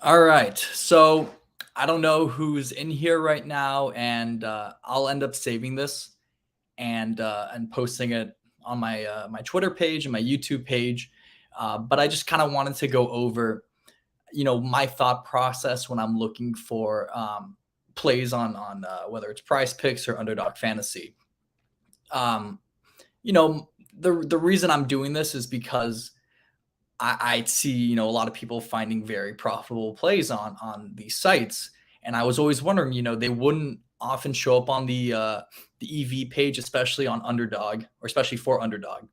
All right. So I don't know who's in here right now, and I'll end up saving this and posting it on my Twitter page and my YouTube page. But I just kind of wanted to go over, my thought process when I'm looking for plays on whether it's Price Picks or Underdog Fantasy. Um, the reason I'm doing this is because I see, a lot of people finding very profitable plays on these sites, and I was always wondering, they wouldn't often show up on the EV page, especially on Underdog, or especially for Underdog.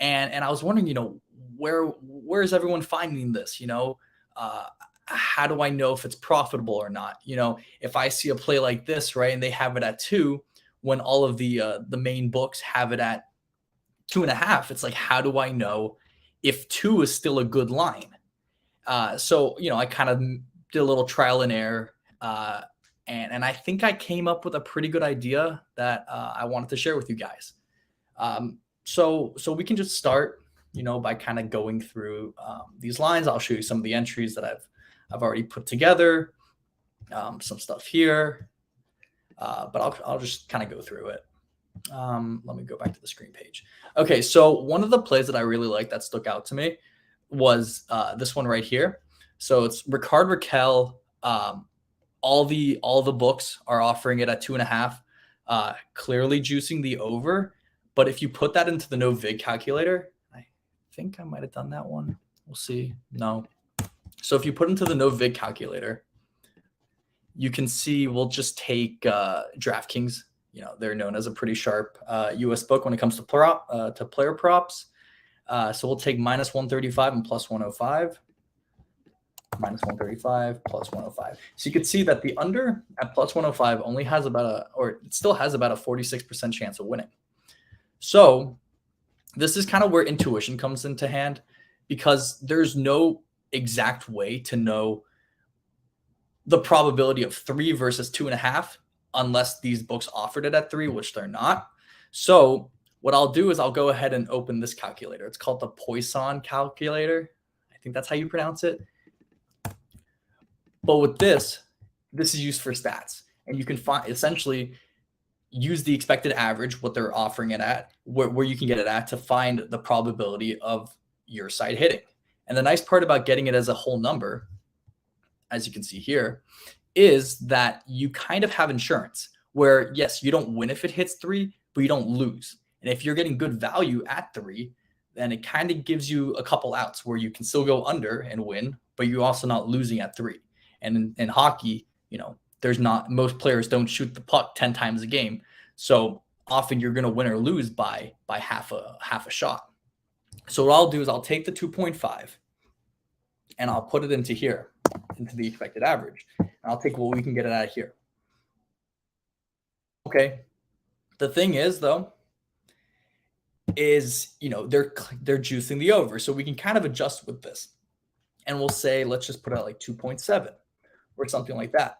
And I was wondering, where is everyone finding this? Uh, how do I know if it's profitable or not? If I see a play like this, right, and they have it at two, when all of the main books have it at 2.5, it's like, how do I know if two is still a good line? So, I kind of did a little trial and error. And I think I came up with a pretty good idea that I wanted to share with you guys. So we can just start, by kind of going through these lines. I'll show you some of the entries that I've already put together, some stuff here, but I'll just kind of go through it. Let me go back to the screen page. Okay, so one of the plays that I really liked that stuck out to me was this one right here. So it's Ricard Raquel. All the books are offering it at 2.5, clearly juicing the over. But if you put that into the no vig calculator, I think I might have done that one. We'll see. No. So if you put into the no vig calculator, you can see we'll just take DraftKings. They're known as a pretty sharp US book when it comes to player props. So we'll take minus 135 and plus 105. Minus 135 plus 105. So you can see that the under at plus 105 only has it still has about a 46% chance of winning. So this is kind of where intuition comes into hand, because there's no exact way to know the probability of 3 versus 2.5 unless these books offered it at 3, which they're not. So what I'll do is I'll go ahead and open this calculator. It's called the Poisson calculator. I think that's how you pronounce it. But with this is used for stats, and you can essentially use the expected average, what they're offering it at, where you can get it at, to find the probability of your side hitting. And the nice part about getting it as a whole number, as you can see here, is that you kind of have insurance where, yes, you don't win if it hits 3, but you don't lose. And if you're getting good value at 3, then it kind of gives you a couple outs where you can still go under and win, but you're also not losing at 3. And in hockey, most players don't shoot the puck 10 times a game. So often you're going to win or lose by half a shot. So what I'll do is I'll take the 2.5 and I'll put it into here, into the expected average. And I'll take what we can get it out of here. Okay. The thing is, though, is, they're juicing the over. So we can kind of adjust with this. And we'll say, let's just put it at like 2.7 or something like that.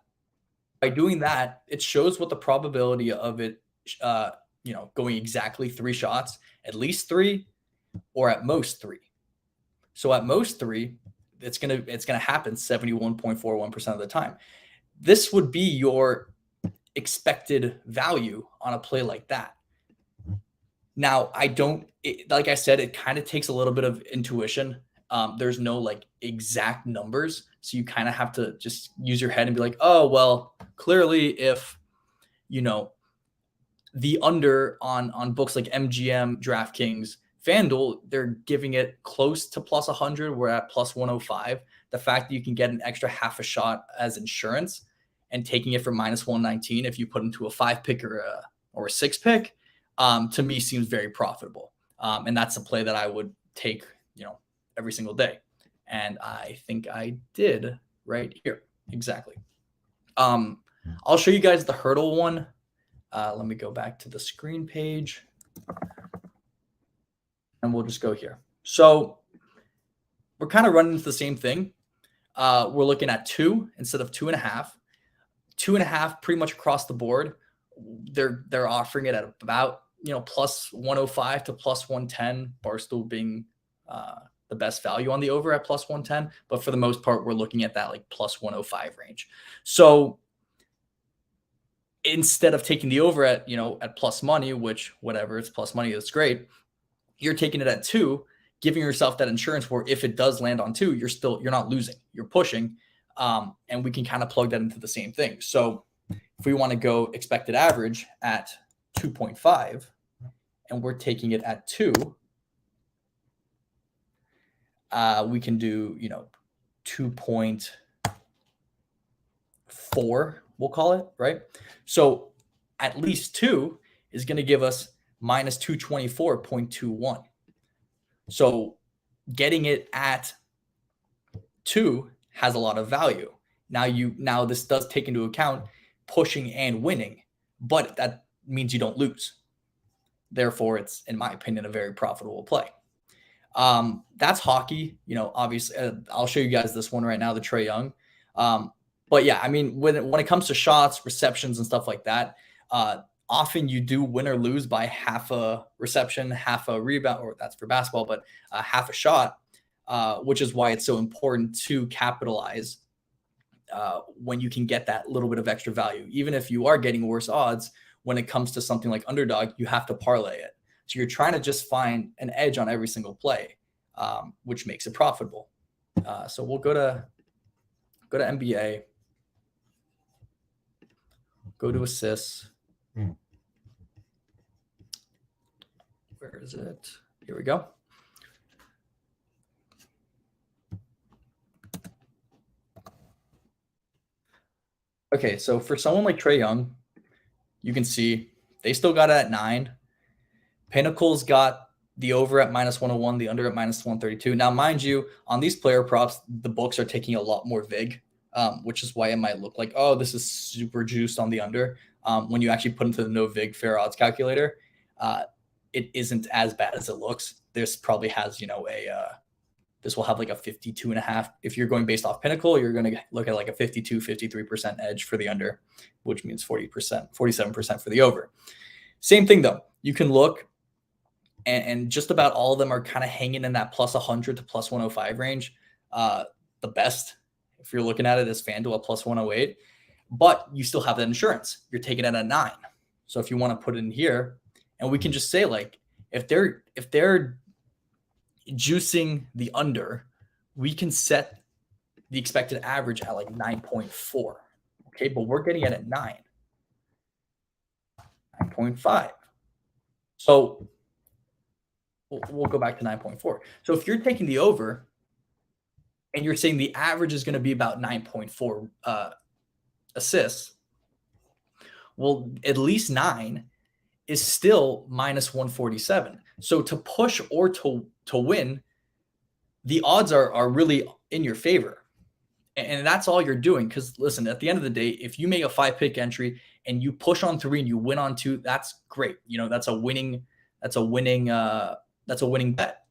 By doing that, it shows what the probability of it, going exactly 3 shots, at least 3, or at most 3. So at most 3, it's gonna happen 71.41% of the time. This would be your expected value on a play like that. Now, like I said, it kind of takes a little bit of intuition. There's no exact numbers. So you kind of have to just use your head and be like, oh, well, clearly if, the under on books like MGM, DraftKings, FanDuel, they're giving it close to plus 100. We're at plus 105. The fact that you can get an extra half a shot as insurance and taking it for minus 119 if you put into a 5-pick or a 6-pick, to me seems very profitable. And that's a play that I would take, every single day. And I think I did right here. Exactly. I'll show you guys the hurdle one. Let me go back to the screen page. And we'll just go here. So we're kind of running into the same thing. We're looking at 2 instead of 2.5. 2.5 pretty much across the board. They're offering it at about, plus 105 to plus 110. Barstool being the best value on the over at plus 110. But for the most part, we're looking at that like plus 105 range. So instead of taking the over at, at plus money, which whatever, it's plus money, that's great. You're taking it at 2, giving yourself that insurance where if it does land on 2, you're not losing, you're pushing. And we can kind of plug that into the same thing. So if we want to go expected average at 2.5 and we're taking it at 2, we can do, 2.4, we'll call it, right? So at least 2 is going to give us minus 224.21. So getting it at 2 has a lot of value. Now this does take into account pushing and winning, but that means you don't lose. Therefore, it's, in my opinion, a very profitable play. That's hockey. Obviously, I'll show you guys this one right now, the Trae Young. But yeah, I mean, when it comes to shots, receptions, and stuff like that, often you do win or lose by half a reception, half a rebound, or that's for basketball, but half a shot, which is why it's so important to capitalize when you can get that little bit of extra value. Even if you are getting worse odds, when it comes to something like underdog, you have to parlay it. So you're trying to just find an edge on every single play, which makes it profitable. So we'll go to NBA, go to assists. Where is it? Here we go. Okay, so for someone like Trae Young, you can see they still got it at 9. Pinnacle's got the over at minus 101, the under at minus 132. Now, mind you, on these player props, the books are taking a lot more vig, which is why it might look like, oh, this is super juiced on the under. When you actually put into the no vig fair odds calculator, it isn't as bad as it looks. This probably has, this will have like a 52.5. If you're going based off Pinnacle, you're going to look at like a 52, 53% edge for the under, which means 40%, 47% for the over. Same thing though. You can look and just about all of them are kind of hanging in that plus 100 to plus 105 range. The best, if you're looking at it, is FanDuel at plus 108, but you still have that insurance. You're taking it at 9. So if you want to put it in here, and we can just say like, if they're juicing the under, we can set the expected average at like 9.4. Okay, but we're getting it at 9.5. So we'll go back to 9.4. So if you're taking the over and you're saying the average is going to be about 9.4 assists, well, at least 9 is still minus 147. So to push or to win, the odds are really in your favor. And that's all you're doing. Because listen, at the end of the day, if you make a 5-pick entry and you push on 3 and you win on 2, that's great. That's a winning bet.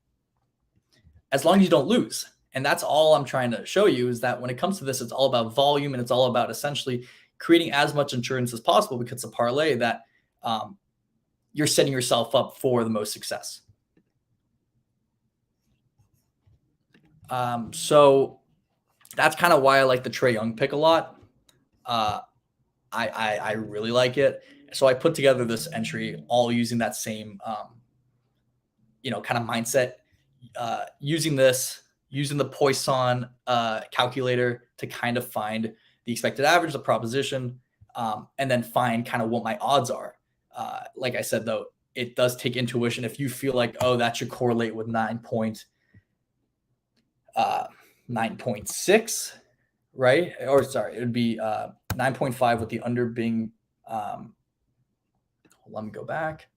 As long as you don't lose. And that's all I'm trying to show you, is that when it comes to this, it's all about volume, and it's all about essentially creating as much insurance as possible, because it's a parlay that you're setting yourself up for the most success. So that's kind of why I like the Trae Young pick a lot. I really like it. So I put together this entry all using that same, kind of mindset, using the Poisson calculator to kind of find the expected average, the proposition, and then find kind of what my odds are. Like I said, though, it does take intuition. If you feel like, oh, that should correlate with 9.6, right? Or sorry, it would be 9.5 with the under being, let me go back.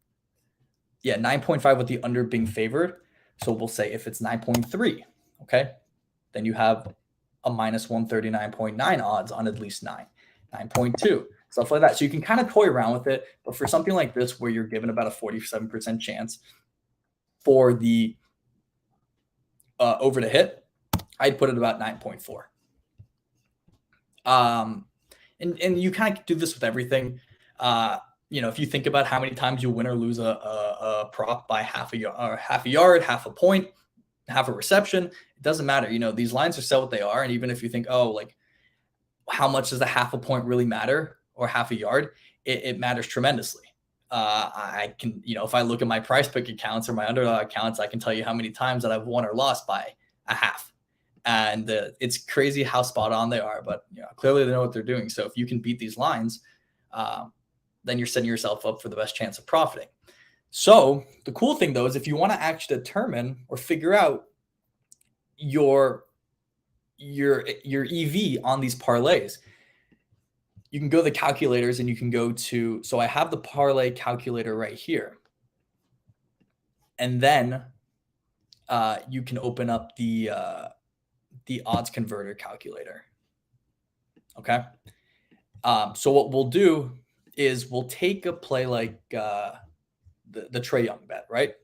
Yeah, 9.5 with the under being favored. So we'll say if it's 9.3, okay, then you have a minus 139.9 odds on at least 9.2, stuff like that. So you can kind of toy around with it. But for something like this, where you're given about a 47% chance for the over to hit, I'd put it about 9.4. And you kind of do this with everything. If you think about how many times you win or lose a prop by half a yard, half a point, have a reception. It doesn't matter. You know, these lines are set what they are. And even if you think, oh, like, how much does a half a point really matter or half a yard? It matters tremendously. I can, you know, if I look at my price pick accounts or my underdog accounts, I can tell you how many times that I've won or lost by a half. And it's crazy how spot on they are, but you know, clearly they know what they're doing. So if you can beat these lines, then you're setting yourself up for the best chance of profiting. So the cool thing though is if you want to actually determine or figure out your EV on these parlays, you can go to the calculators and you can go to, so I have the parlay calculator right here. And then you can open up the odds converter calculator. Okay. So what we'll do is we'll take a play like the Trae Young bet, right?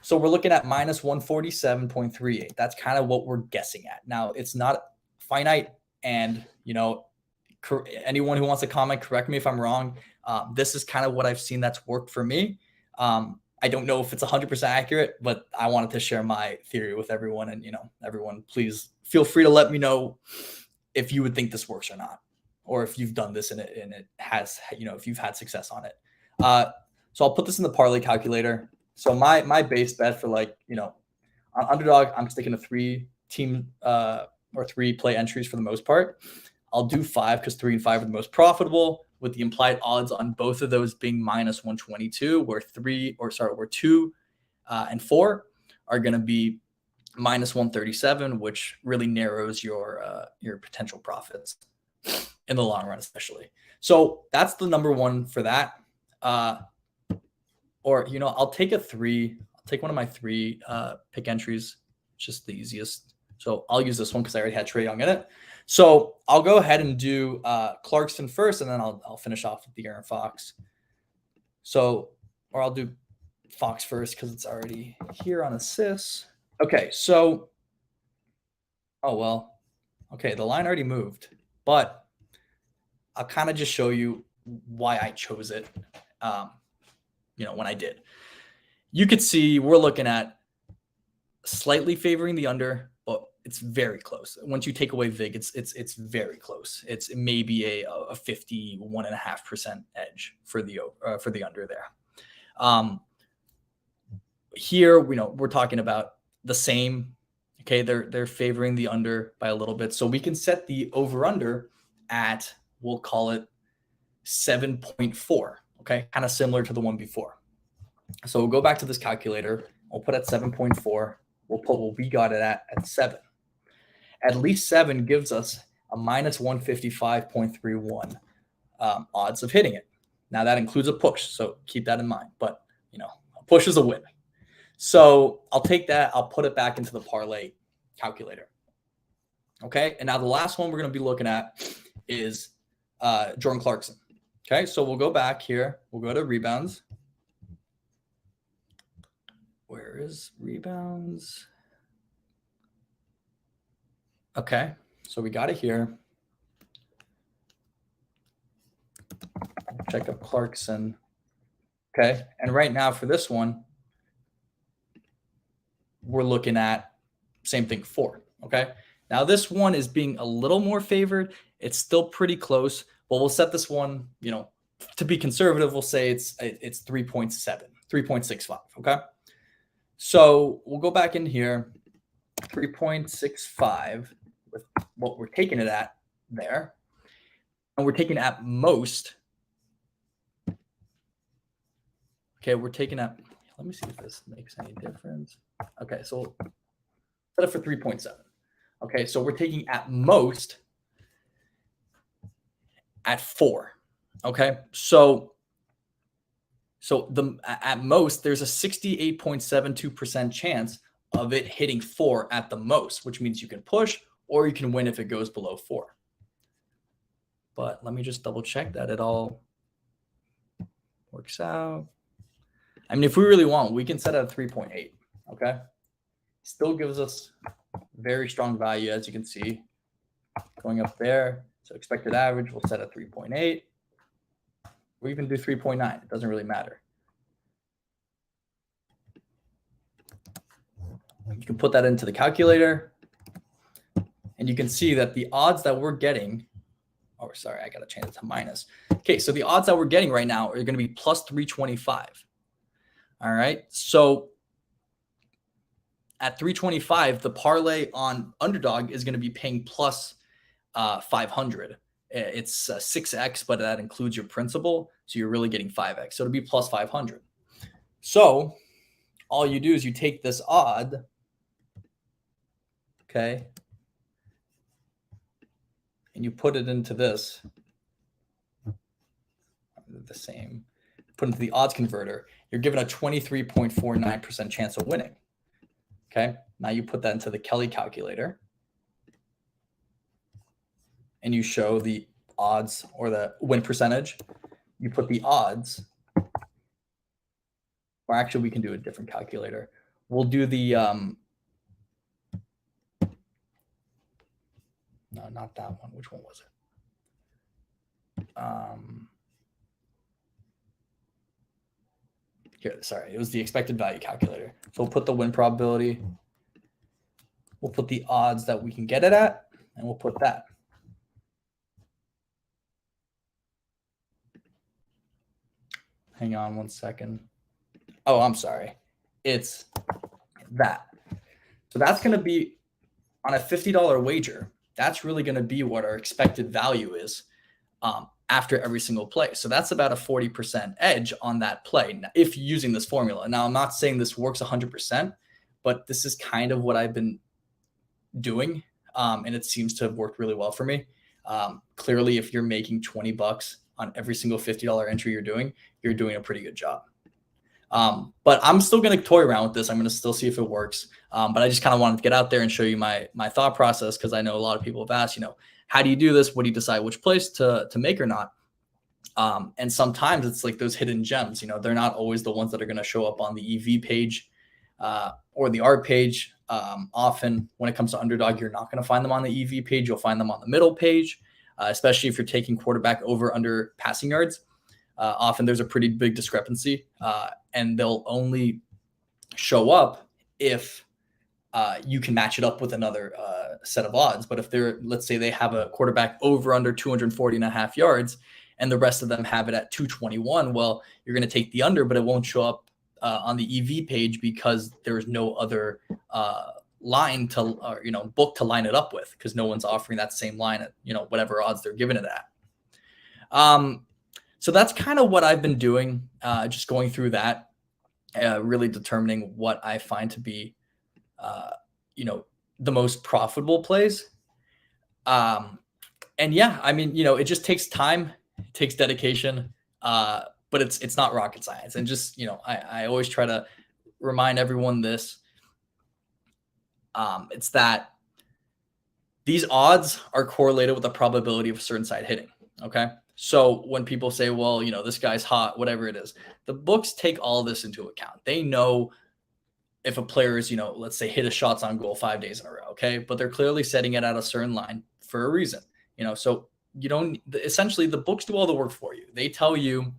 So we're looking at minus 147.38. That's kind of what we're guessing at. Now, it's not finite, and, you know, anyone who wants to comment, correct me if I'm wrong. This is kind of what I've seen that's worked for me. I don't know if it's 100% accurate, but I wanted to share my theory with everyone. And, you know, everyone, please feel free to let me know if you would think this works or not, or if you've done this and it has, you know, if you've had success on it. So I'll put this in the parlay calculator. So my base bet for, like, you know, on underdog, I'm sticking to 3 team or 3 play entries for the most part. I'll do 5 because 3 and 5 are the most profitable, with the implied odds on both of those being minus 122, where 2 and 4 are going to be minus 137, which really narrows your potential profits in the long run, especially. So that's the number one for that. Or, you know, I'll take one of my 3 pick entries, just the easiest. So I'll use this one because I already had Trae Young in it. So I'll go ahead and do Clarkson first, and then I'll finish off with the Aaron Fox. So, or I'll do Fox first because it's already here on assists. Okay, so, oh, well, okay, the line already moved, but I'll kind of just show you why I chose it, you know, when I did. You could see we're looking at slightly favoring the under, but it's very close. Once you take away VIG, it's very close. It's maybe a 51.5% edge for the under there. Here, you know, we're talking about the same. Okay, they're favoring the under by a little bit, so we can set the over under at, we'll call it 7.4. Okay, kind of similar to the one before. So we'll go back to this calculator. We'll put at 7.4. We'll put what we got it at 7. At least 7 gives us a minus 155.31 odds of hitting it. Now that includes a push, so keep that in mind. But, you know, a push is a win. So I'll take that. I'll put it back into the parlay calculator. Okay, and now the last one we're going to be looking at is Jordan Clarkson. Okay, so we'll go back here. We'll go to rebounds. Where is rebounds? Okay, so we got it here. Check up Clarkson. Okay, and right now for this one, we're looking at same thing, 4. Okay, now this one is being a little more favored. It's still pretty close, but we'll set this one, you know, to be conservative. We'll say it's 3.7, 3.65. Okay, so we'll go back in here, 3.65 with what we're taking it at there, and we're taking at most. Okay, we're taking at, let me see if this makes any difference. Okay, so we'll set it for 3.7. Okay, so we're taking at most at 4. Okay, so at most there's a 68.72% chance of it hitting 4 at the most, which means you can push or you can win if it goes below 4. But let me just double check that it all works out. I mean, if we really want, we can set it at 3.8. Okay, still gives us very strong value, as you can see, going up there. So expected average, we'll set at 3.8. We even do 3.9. It doesn't really matter. You can put that into the calculator, and you can see that the odds that we're getting, oh, sorry, I got to change it to minus. Okay, so the odds that we're getting right now are going to be plus 325. All right, so at 325, the parlay on underdog is going to be paying plus 500. It's 6x, but that includes your principal, so you're really getting 5x. So it'll be plus 500. So all you do is you take this odd, okay, and you put it into this, the same, put into the odds converter. You're given a 23.49% chance of winning. Okay, now you put that into the Kelly calculator, and you show the odds or the win percentage. You put the odds, or actually we can do a different calculator. We'll do the, no, not that one. Which one was it? Here, sorry, it was the expected value calculator. So we'll put the win probability. We'll put the odds that we can get it at, and we'll put that. Hang on one second. Oh, I'm sorry. It's that. So that's going to be on a $50 wager. That's really going to be what our expected value is after every single play. So that's about a 40% edge on that play if using this formula. Now, I'm not saying this works 100%, but this is kind of what I've been doing, and it seems to have worked really well for me. Clearly, if you're making $20 on every single $50 entry you're doing a pretty good job. But I'm still going to toy around with this. I'm going to still see if it works. But I just kind of wanted to get out there and show you my thought process, because I know a lot of people have asked, how do you do this? What do you decide which place to make or not? And sometimes it's like those hidden gems. They're not always the ones that are going to show up on the EV page or the art page. Often when it comes to underdog, you're not going to find them on the EV page. You'll find them on the middle page, especially if you're taking quarterback over under passing yards. Often there's a pretty big discrepancy, and they'll only show up if you can match it up with another set of odds. But if let's say they have a quarterback over under 240.5 yards and the rest of them have it at 221, well, you're going to take the under, but it won't show up on the EV page because there's no other line book to line it up with, because no one's offering that same line at whatever odds they're giving it at. So that's kind of what I've been doing, just going through that, really determining what I find to be, the most profitable plays. And yeah, I mean, it just takes time, it takes dedication, but it's not rocket science. And just, I always try to remind everyone this. It's that these odds are correlated with the probability of a certain side hitting. Okay. So when people say, well, this guy's hot, whatever it is, the books take all this into account. They know if a player is, let's say hit a shots on goal 5 days in a row. Okay. But they're clearly setting it at a certain line for a reason, so you don't, essentially the books do all the work for you. They tell you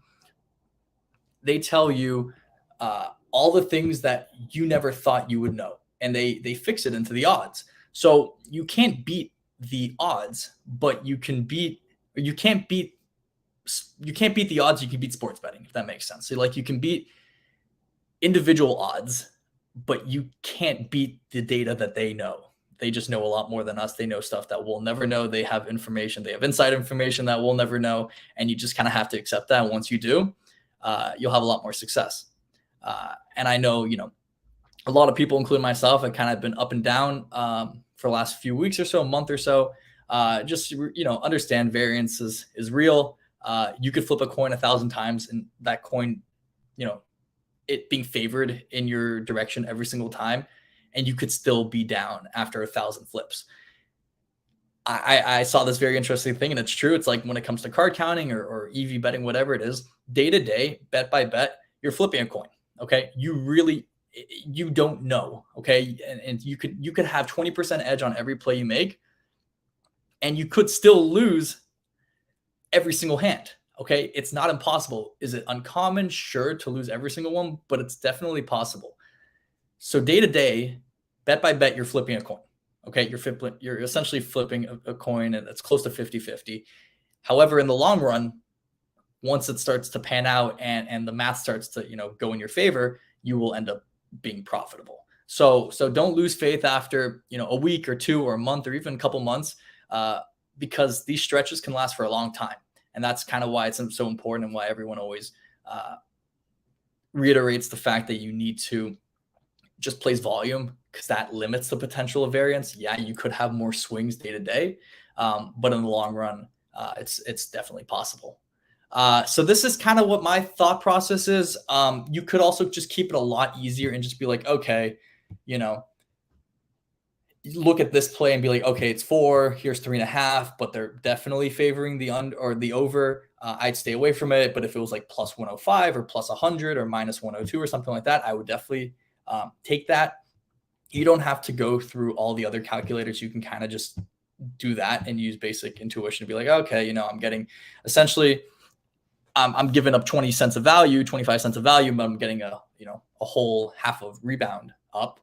all the things that you never thought you would know, and they fix it into the odds. So you can't beat the odds, but you can't beat the odds. You can beat sports betting, if that makes sense. So like you can beat individual odds, but you can't beat the data that they know. They just know a lot more than us. They know stuff that we'll never know. They have information. They have inside information that we'll never know. And you just kind of have to accept that. And once you do, you'll have a lot more success. And I know, a lot of people, including myself, have kind of been up and down for the last few weeks or so, a month or so. Just, understand variance is real. You could flip a coin 1,000 times and that coin, it being favored in your direction every single time, and you could still be down after 1,000 flips. I saw this very interesting thing, and it's true. It's like when it comes to card counting or EV betting, whatever it is, day to day, bet by bet, you're flipping a coin. Okay. You don't know. Okay. And you could have 20% edge on every play you make, and you could still lose every single hand. Okay. It's not impossible. Is it uncommon? Sure, to lose every single one, but it's definitely possible. So day to day, bet by bet, you're flipping a coin. Okay, you're essentially flipping a coin, and it's close to 50-50. However, in the long run, once it starts to pan out and the math starts to go in your favor, you will end up being profitable. So don't lose faith after a week or two or a month or even a couple months, because these stretches can last for a long time, and that's kind of why it's so important and why everyone always reiterates the fact that you need to just place volume, because that limits the potential of variance. Yeah, you could have more swings day to day, but in the long run, it's definitely possible. So this is kind of what my thought process is. You could also just keep it a lot easier and just be like, okay, look at this play and be like, okay, it's 4, here's 3.5, but they're definitely favoring the under or the over. I'd stay away from it. But if it was like plus 105 or plus 100 or minus 102 or something like that, I would definitely take that. You don't have to go through all the other calculators. You can kind of just do that and use basic intuition to be like, okay, I'm getting essentially, I'm giving up 20 cents of value, 25 cents of value, but I'm getting a whole half of rebound up,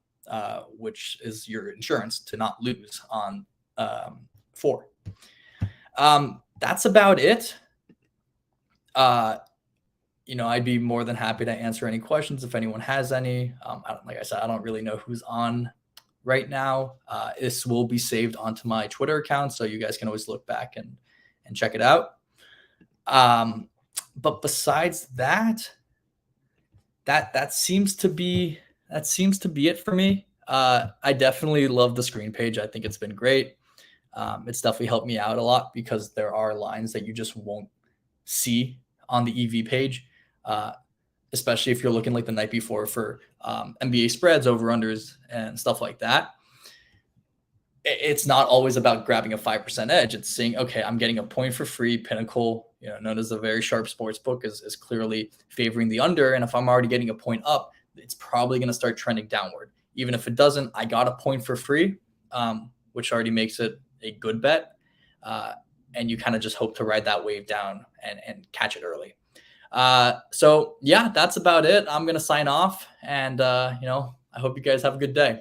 which is your insurance to not lose on 4. That's about it. I'd be more than happy to answer any questions if anyone has any. Like I said, I don't really know who's on right now. This will be saved onto my Twitter account, so you guys can always look back and check it out. But besides that, that seems to be it for me. I definitely love the screen page. I think it's been great. It's definitely helped me out a lot because there are lines that you just won't see on the EV page, especially if you're looking like the night before for NBA spreads, over-unders, and stuff like that. It's not always about grabbing a 5% edge. It's saying, okay, I'm getting a point for free. Pinnacle, known as a very sharp sports book, is clearly favoring the under. And if I'm already getting a point up, it's probably going to start trending downward. Even if it doesn't, I got a point for free, which already makes it a good bet. And you kind of just hope to ride that wave down and catch it early. So yeah, that's about it. I'm going to sign off, and I hope you guys have a good day.